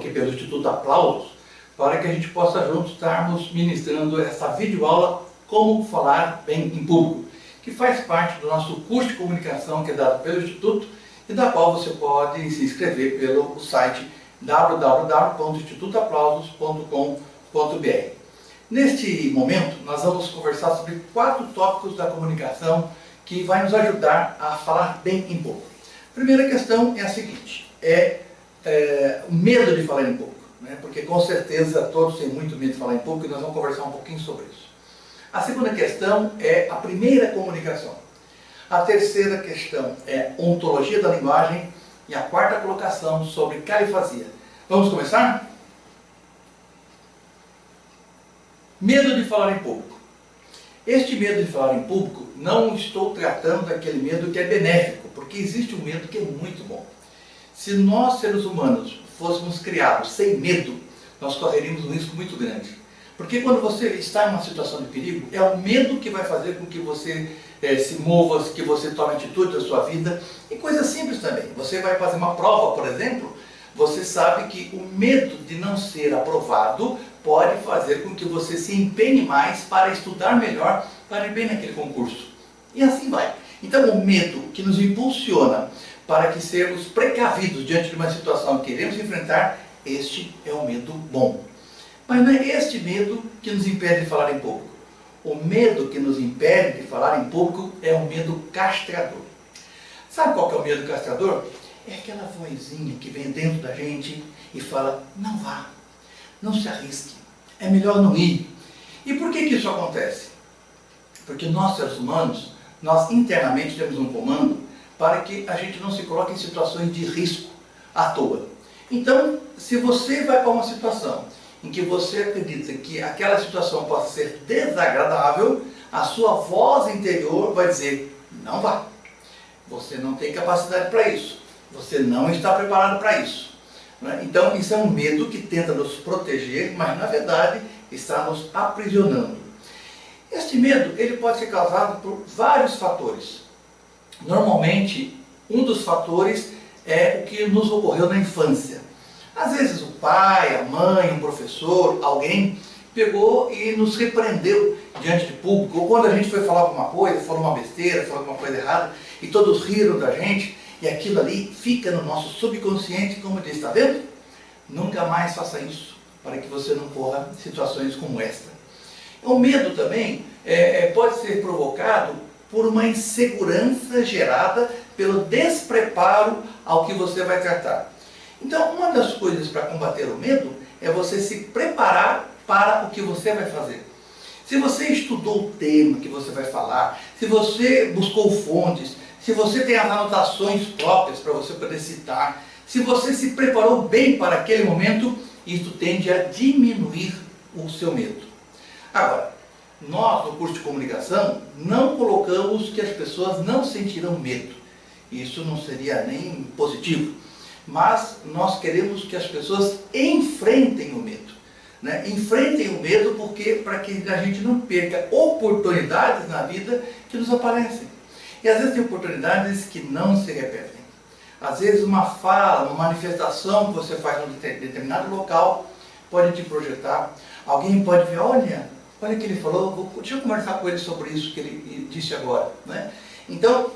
aqui pelo Instituto Aplausos, para que a gente possa juntos estarmos ministrando essa videoaula Como Falar Bem em Público, que faz parte do nosso curso de comunicação que é dado pelo Instituto e da qual você pode se inscrever pelo site www.institutoaplausos.com.br. Neste momento, nós vamos conversar sobre 4 tópicos da comunicação que vai nos ajudar a falar bem em público. A primeira questão é a seguinte, o medo de falar em público, né? Porque com certeza todos têm muito medo de falar em público e nós vamos conversar um pouquinho sobre isso. A segunda questão é a primeira comunicação. A terceira questão é ontologia da linguagem e a quarta colocação sobre califasia. Vamos começar? Medo de falar em público. Este medo de falar em público, não estou tratando daquele medo que é benéfico, porque existe um medo que é muito bom. Se nós, seres humanos, fôssemos criados sem medo, nós correríamos um risco muito grande. Porque quando você está em uma situação de perigo, é o medo que vai fazer com que você se mova, que você tome atitude na sua vida. E coisa simples também. Você vai fazer uma prova, por exemplo, você sabe que o medo de não ser aprovado pode fazer com que você se empenhe mais para estudar melhor, para ir bem naquele concurso. E assim vai. Então o medo que nos impulsiona para que sermos precavidos diante de uma situação que queremos enfrentar, este é o medo bom. Mas não é este medo que nos impede de falar em público. O medo que nos impede de falar em público é o medo castrador. Sabe qual que é o medo castrador? É aquela vozinha que vem dentro da gente e fala, não vá, não se arrisque, é melhor não ir. E por que isso acontece? Porque nós, seres humanos, nós internamente temos um comando para que a gente não se coloque em situações de risco à toa. Então, se você vai para uma situação em que você acredita que aquela situação possa ser desagradável, a sua voz interior vai dizer, não vá. Você não tem capacidade para isso. Você não está preparado para isso. Então, isso é um medo que tenta nos proteger, mas na verdade está nos aprisionando. Este medo ele pode ser causado por vários fatores. Normalmente, um dos fatores é o que nos ocorreu na infância. Às vezes o pai, a mãe, um professor, alguém pegou e nos repreendeu diante de público, ou quando a gente foi falar alguma coisa, falou uma besteira, falou alguma coisa errada, e todos riram da gente, e aquilo ali fica no nosso subconsciente, como diz, está vendo? Nunca mais faça isso, para que você não corra situações como esta. O medo também pode ser provocado por uma insegurança gerada pelo despreparo ao que você vai tratar. Então, uma das coisas para combater o medo é você se preparar para o que você vai fazer. Se você estudou o tema que você vai falar, se você buscou fontes, se você tem as anotações próprias para você poder citar, se você se preparou bem para aquele momento, isso tende a diminuir o seu medo. Agora, nós no curso de comunicação não colocamos que as pessoas não sentirão medo. Isso não seria nem positivo. Mas nós queremos que as pessoas enfrentem o medo. Né? Enfrentem o medo para que a gente não perca oportunidades na vida que nos aparecem. E às vezes tem oportunidades que não se repetem. Às vezes uma fala, uma manifestação que você faz em um determinado local pode te projetar. Alguém pode ver, olha o que ele falou, deixa eu conversar com ele sobre isso que ele disse agora. Né? Então,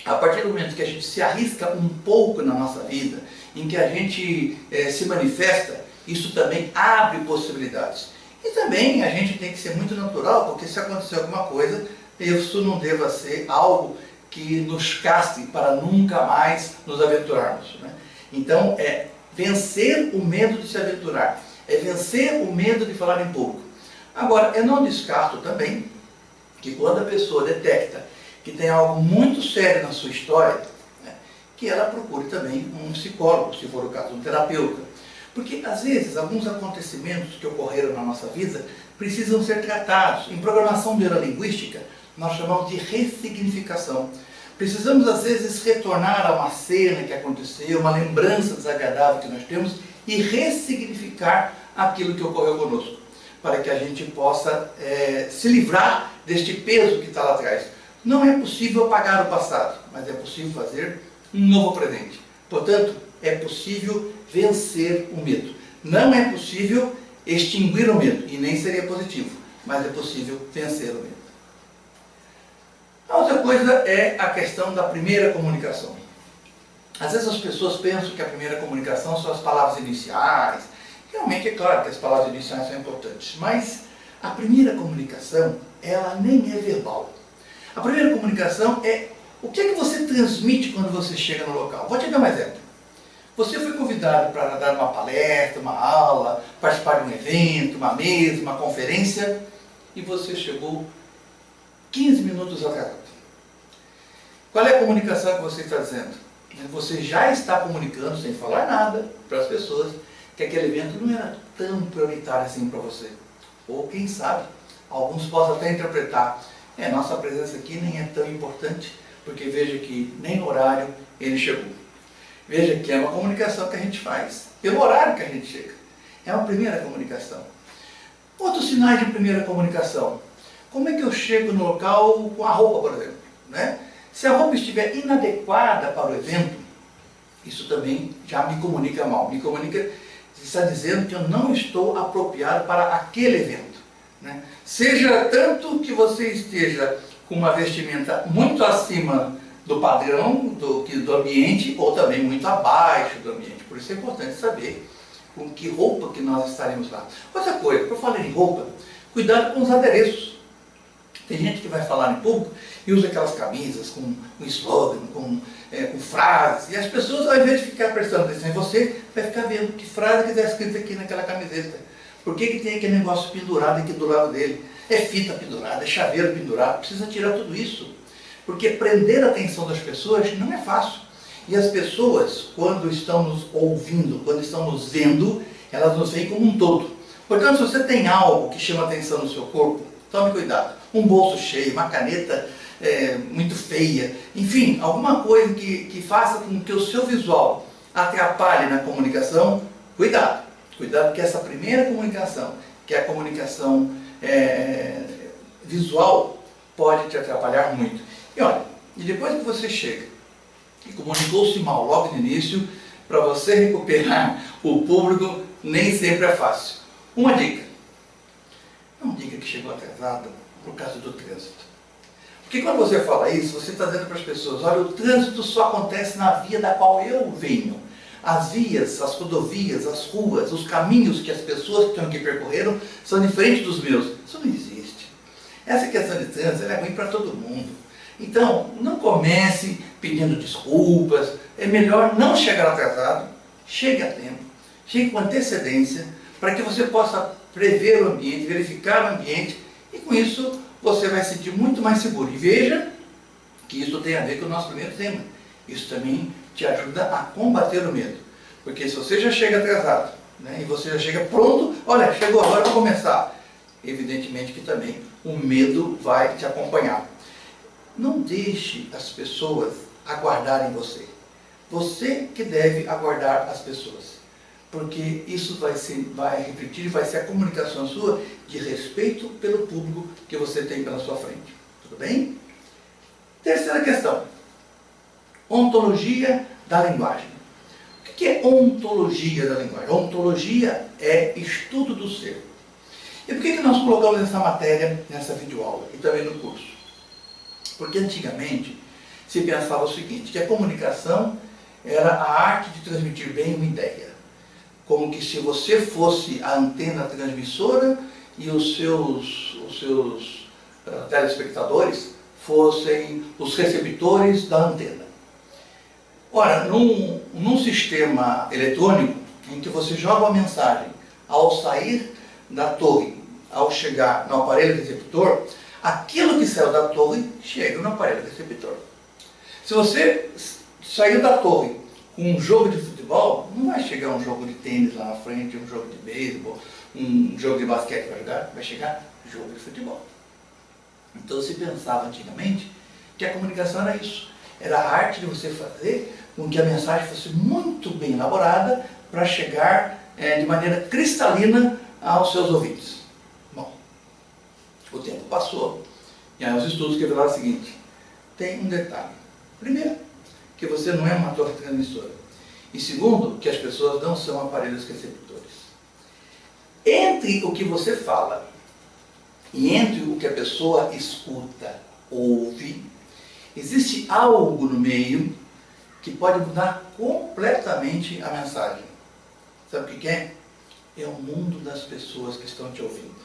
a partir do momento que a gente se arrisca um pouco na nossa vida, em que a gente se manifesta, isso também abre possibilidades. E também a gente tem que ser muito natural, porque se acontecer alguma coisa, isso não deva ser algo que nos castre para nunca mais nos aventurarmos. Né? Então, é vencer o medo de se aventurar, é vencer o medo de falar em público. Agora, eu não descarto também que quando a pessoa detecta que tem algo muito sério na sua história, né, que ela procure também um psicólogo, se for o caso, um terapeuta. Porque, às vezes, alguns acontecimentos que ocorreram na nossa vida precisam ser tratados. Em programação neurolinguística, nós chamamos de ressignificação. Precisamos, às vezes, retornar a uma cena que aconteceu, uma lembrança desagradável que nós temos e ressignificar aquilo que ocorreu conosco, para que a gente possa se livrar deste peso que está lá atrás. Não é possível apagar o passado, mas é possível fazer um novo presente. Portanto, é possível vencer o medo. Não é possível extinguir o medo, e nem seria positivo, mas é possível vencer o medo. A outra coisa é a questão da primeira comunicação. Às vezes as pessoas pensam que a primeira comunicação são as palavras iniciais. Realmente é claro que as palavras iniciais são importantes, mas a primeira comunicação, ela nem é verbal. A primeira comunicação é o que é que você transmite quando você chega no local. Vou te dar um exemplo. Você foi convidado para dar uma palestra, uma aula, participar de um evento, uma mesa, uma conferência, e você chegou 15 minutos atrasado. Qual é a comunicação que você está dizendo? Você já está comunicando, sem falar nada, para as pessoas, que aquele evento não era tão prioritário assim para você. Ou quem sabe, alguns possam até interpretar, nossa presença aqui nem é tão importante, porque veja que nem no horário ele chegou. Veja que é uma comunicação que a gente faz, pelo horário que a gente chega. É uma primeira comunicação. Outros sinais de primeira comunicação. Como é que eu chego no local com a roupa, por exemplo? Né? Se a roupa estiver inadequada para o evento, isso também já me comunica mal. Me comunica, está dizendo que eu não estou apropriado para aquele evento. Né? Seja tanto que você esteja com uma vestimenta muito acima do padrão do ambiente, ou também muito abaixo do ambiente. Por isso é importante saber com que roupa que nós estaremos lá. Outra coisa, por falar em roupa, cuidado com os adereços. Tem gente que vai falar em público e usa aquelas camisas com slogan, com frases, e as pessoas, ao invés de ficar prestando atenção em você, vai ficar vendo que frase que está escrita aqui naquela camiseta. Por que tem aquele negócio pendurado aqui do lado dele? É fita pendurada, é chaveiro pendurado, precisa tirar tudo isso. Porque prender a atenção das pessoas não é fácil. E as pessoas, quando estão nos ouvindo, quando estão nos vendo, elas nos veem como um todo. Portanto, se você tem algo que chama atenção no seu corpo, tome cuidado. Um bolso cheio, uma caneta muito feia, enfim, alguma coisa que faça com que o seu visual atrapalhe na comunicação, cuidado. Cuidado que essa primeira comunicação, que é a comunicação visual, pode te atrapalhar muito. E olha, e depois que você chega e comunicou-se mal logo no início, para você recuperar o público nem sempre é fácil. Uma dica: não diga que chegou atrasado por causa do trânsito. Porque quando você fala isso, você está dizendo para as pessoas, olha, o trânsito só acontece na via da qual eu venho. As vias, as rodovias, as ruas, os caminhos que as pessoas que estão aqui percorreram são diferentes dos meus. Isso não existe. Essa questão de trânsito é ruim para todo mundo. Então, não comece pedindo desculpas. É melhor não chegar atrasado. Chegue a tempo. Chegue com antecedência para que você possa prever o ambiente, verificar o ambiente, e com isso você vai se sentir muito mais seguro. E veja que isso tem a ver com o nosso primeiro tema. Isso também te ajuda a combater o medo. Porque se você já chega atrasado, né, e você já chega pronto, olha, chegou agora para começar, evidentemente que também o medo vai te acompanhar. Não deixe as pessoas aguardarem você. Você que deve aguardar as pessoas. Porque isso vai refletir, vai ser a comunicação sua de respeito pelo público que você tem pela sua frente. Tudo bem? Terceira questão. Ontologia da linguagem. O que é ontologia da linguagem? Ontologia é estudo do ser. E por que nós colocamos essa matéria nessa videoaula e também no curso? Porque antigamente se pensava o seguinte, que a comunicação era a arte de transmitir bem uma ideia. Como que se você fosse a antena transmissora e os seus telespectadores fossem os receptores da antena. Ora, num sistema eletrônico, em que você joga uma mensagem ao sair da torre, ao chegar no aparelho receptor, aquilo que saiu da torre chega no aparelho receptor. Se você saiu da torre com um jogo de futebol, não vai chegar um jogo de tênis lá na frente, um jogo de beisebol, um jogo de basquete para jogar, vai chegar jogo de futebol. Então se pensava antigamente que a comunicação era isso, era a arte de você fazer com que a mensagem fosse muito bem elaborada para chegar de maneira cristalina aos seus ouvintes. Bom, o tempo passou e aí os estudos revelaram o seguinte, tem um detalhe. Primeiro, que você não é uma torre transmissora. E segundo, que as pessoas não são aparelhos receptores. Entre o que você fala e entre o que a pessoa escuta, ouve, existe algo no meio que pode mudar completamente a mensagem. Sabe o que é? É o mundo das pessoas que estão te ouvindo.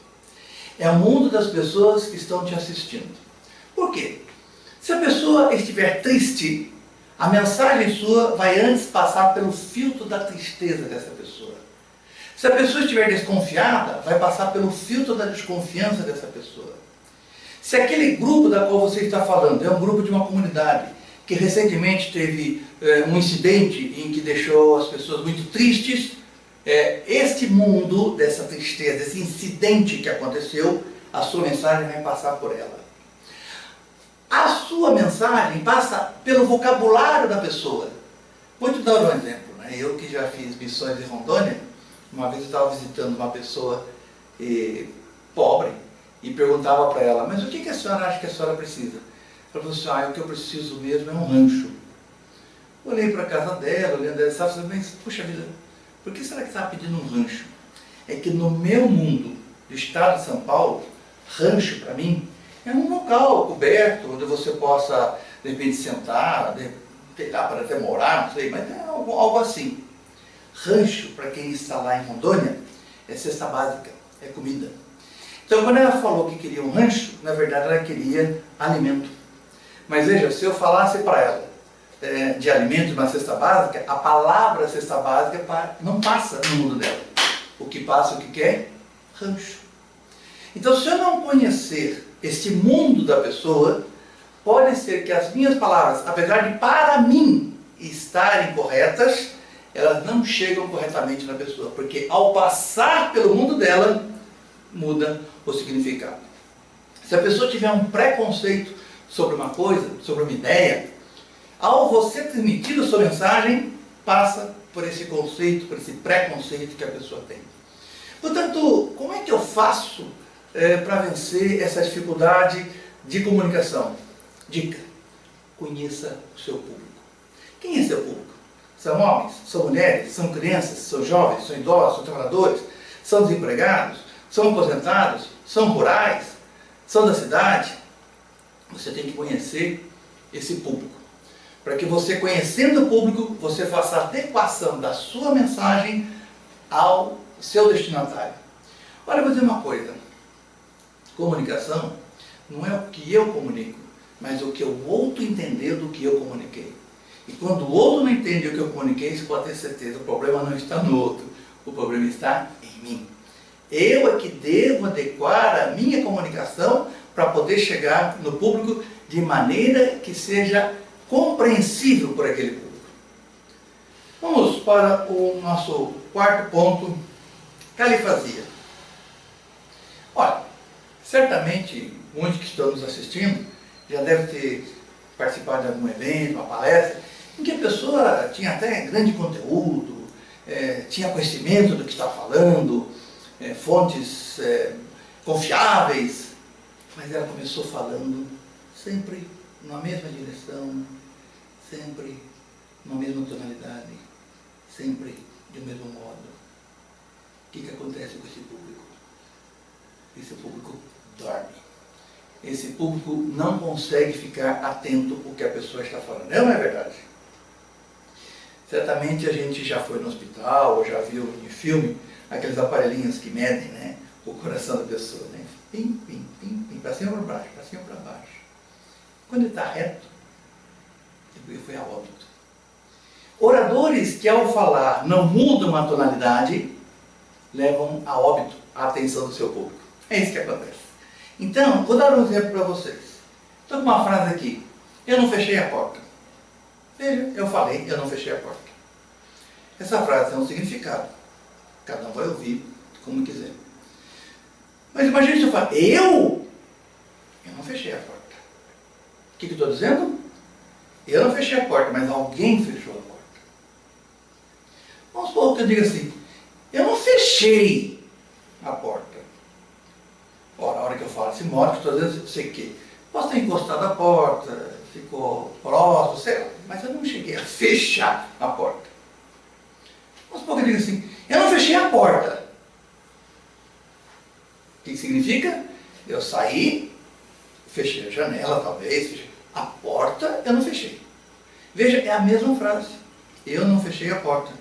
É o mundo das pessoas que estão te assistindo. Por quê? Se a pessoa estiver triste, a mensagem sua vai antes passar pelo filtro da tristeza dessa pessoa. Se a pessoa estiver desconfiada, vai passar pelo filtro da desconfiança dessa pessoa. Se aquele grupo da qual você está falando é um grupo de uma comunidade que recentemente teve um incidente em que deixou as pessoas muito tristes, este mundo dessa tristeza, esse incidente que aconteceu, a sua mensagem vai passar por ela. A sua mensagem passa pelo vocabulário da pessoa. Vou te dar um exemplo. Eu que já fiz missões em Rondônia, uma vez eu estava visitando uma pessoa pobre e perguntava para ela, mas o que a senhora acha que a senhora precisa? Ela falou assim, o que eu preciso mesmo é um rancho. Olhei para a casa dela, olhando ela e falei, mas puxa vida, por que será que está pedindo um rancho? É que no meu mundo, do estado de São Paulo, rancho para mim é um local coberto, onde você possa, de repente, sentar, sei lá, para até morar, não sei, mas é algo assim. Rancho, para quem está lá em Rondônia, é cesta básica, é comida. Então, quando ela falou que queria um rancho, na verdade ela queria alimento. Mas veja, se eu falasse para ela de alimento, uma cesta básica, a palavra cesta básica não passa no mundo dela. O que passa, o que quer? Rancho. Então, se eu não conhecer esse mundo da pessoa, pode ser que as minhas palavras, apesar de para mim estarem corretas, elas não chegam corretamente na pessoa, porque ao passar pelo mundo dela, muda o significado. Se a pessoa tiver um preconceito sobre uma coisa, sobre uma ideia, ao você transmitir a sua mensagem, passa por esse conceito, por esse preconceito que a pessoa tem. Portanto, como é que eu faço para vencer essa dificuldade de comunicação? Dica: conheça o seu público. Quem é seu público? São homens, são mulheres, são crianças, são jovens, são idosos, são trabalhadores, são desempregados, são aposentados, são rurais, são da cidade. Você tem que conhecer esse público. Para que você, conhecendo o público, você faça a adequação da sua mensagem ao seu destinatário. Olha, eu vou dizer uma coisa. Comunicação não é o que eu comunico, mas o que o outro entendeu do que eu comuniquei. E quando o outro não entende o que eu comuniquei, você pode ter certeza, o problema não está no outro, o problema está em mim. Eu é que devo adequar a minha comunicação para poder chegar no público de maneira que seja compreensível por aquele público. Vamos para o nosso quarto ponto, califasia. Olha, certamente muitos que estão nos assistindo já devem ter participado de algum evento, uma palestra, em que a pessoa tinha até grande conteúdo, tinha conhecimento do que estava falando, fontes confiáveis, mas ela começou falando sempre na mesma direção, sempre na mesma tonalidade, sempre do mesmo modo. O que acontece com esse público? Esse público dorme. Esse público não consegue ficar atento ao que a pessoa está falando. Não é verdade? Certamente a gente já foi no hospital, ou já viu em filme, aqueles aparelhinhos que medem, né, o coração da pessoa, né? Pim, pim, pim, pim, para cima ou para baixo, para cima ou para baixo. Quando ele está reto, ele foi a óbito. Oradores que ao falar não mudam a tonalidade, levam a óbito a atenção do seu público. É isso que acontece. Então, vou dar um exemplo para vocês. Estou com uma frase aqui. Eu não fechei a porta. Veja, eu falei, eu não fechei a porta. Essa frase tem um significado. Cada um vai ouvir como quiser. Mas imagine se eu falar, eu não fechei a porta. O que eu estou dizendo? Eu não fechei a porta, mas alguém fechou a porta. Vamos supor que eu diga assim, eu não fechei a porta. Ora, a hora que eu falo esse modo, que estou dizendo, sei que posso ter encostado a porta, ficou próximo, sei lá, mas eu não cheguei a fechar a porta. Vamos supor que eu diga assim, eu não fechei a porta. significa? Eu saí, fechei a janela, talvez, fechei a porta, eu não fechei. Veja, é a mesma frase. Eu não fechei a porta.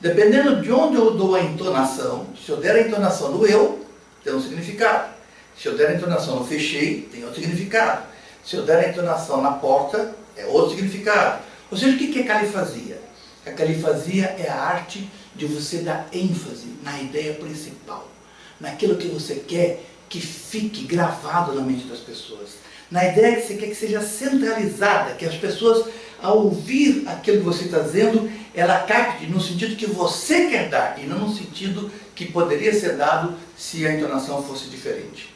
Dependendo de onde eu dou a entonação, se eu der a entonação no eu, tem um significado. Se eu der a entonação no fechei, tem outro significado. Se eu der a entonação na porta, é outro significado. Ou seja, o que é califasia? A califasia é a arte de você dar ênfase na ideia principal, naquilo que você quer que fique gravado na mente das pessoas, na ideia que você quer que seja centralizada, que as pessoas, ao ouvir aquilo que você está dizendo, ela capte no sentido que você quer dar, e não no sentido que poderia ser dado se a entonação fosse diferente.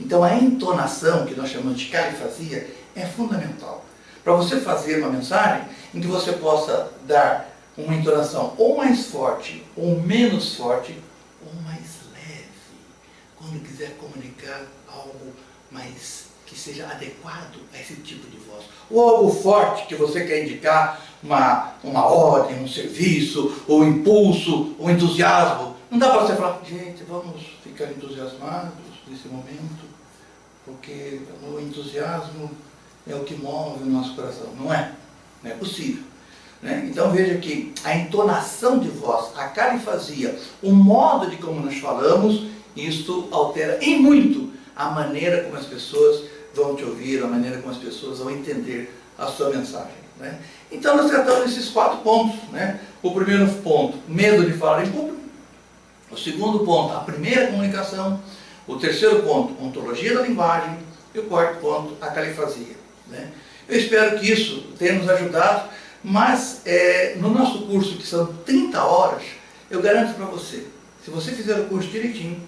Então a entonação, que nós chamamos de califasia, é fundamental para você fazer uma mensagem em que você possa dar uma entonação ou mais forte, ou menos forte, ou mais leve, quando quiser comunicar algo mais que seja adequado a esse tipo de voz. Ou algo forte, que você quer indicar uma ordem, um serviço, ou impulso, ou entusiasmo. Não dá para você falar, gente, vamos ficar entusiasmados nesse momento, porque o entusiasmo é o que move o nosso coração. Não é possível. Então veja que a entonação de voz, a califasia, o modo de como nós falamos, isto altera em muito a maneira como as pessoas vão te ouvir, a maneira como as pessoas vão entender a sua mensagem. Então nós tratamos esses 4 pontos. O primeiro ponto, medo de falar em público. O segundo ponto, a primeira comunicação. O terceiro ponto, ontologia da linguagem. E o quarto ponto, a califasia. Eu espero que isso tenha nos ajudado, mas no nosso curso, que são 30 horas, eu garanto para você, se você fizer o curso direitinho,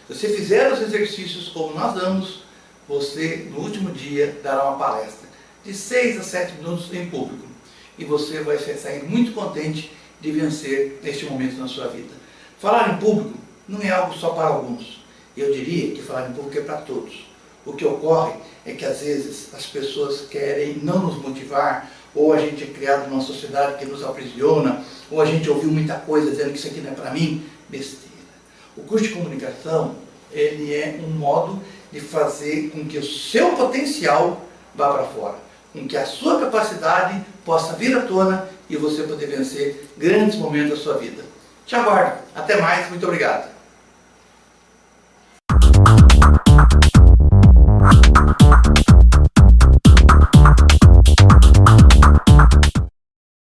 se você fizer os exercícios como nós damos, você, no último dia, dará uma palestra de 6 a 7 minutos em público. E você vai sair muito contente de vencer este momento na sua vida. Falar em público não é algo só para alguns. Eu diria que falar em público é para todos. O que ocorre é que, às vezes, as pessoas querem não nos motivar, ou a gente é criado numa sociedade que nos aprisiona, ou a gente ouviu muita coisa dizendo que isso aqui não é para mim. Besteira. O curso de comunicação, ele é um modo de fazer com que o seu potencial vá para fora, com que a sua capacidade possa vir à tona e você poder vencer grandes momentos da sua vida. Te aguardo. Até mais. Muito obrigado.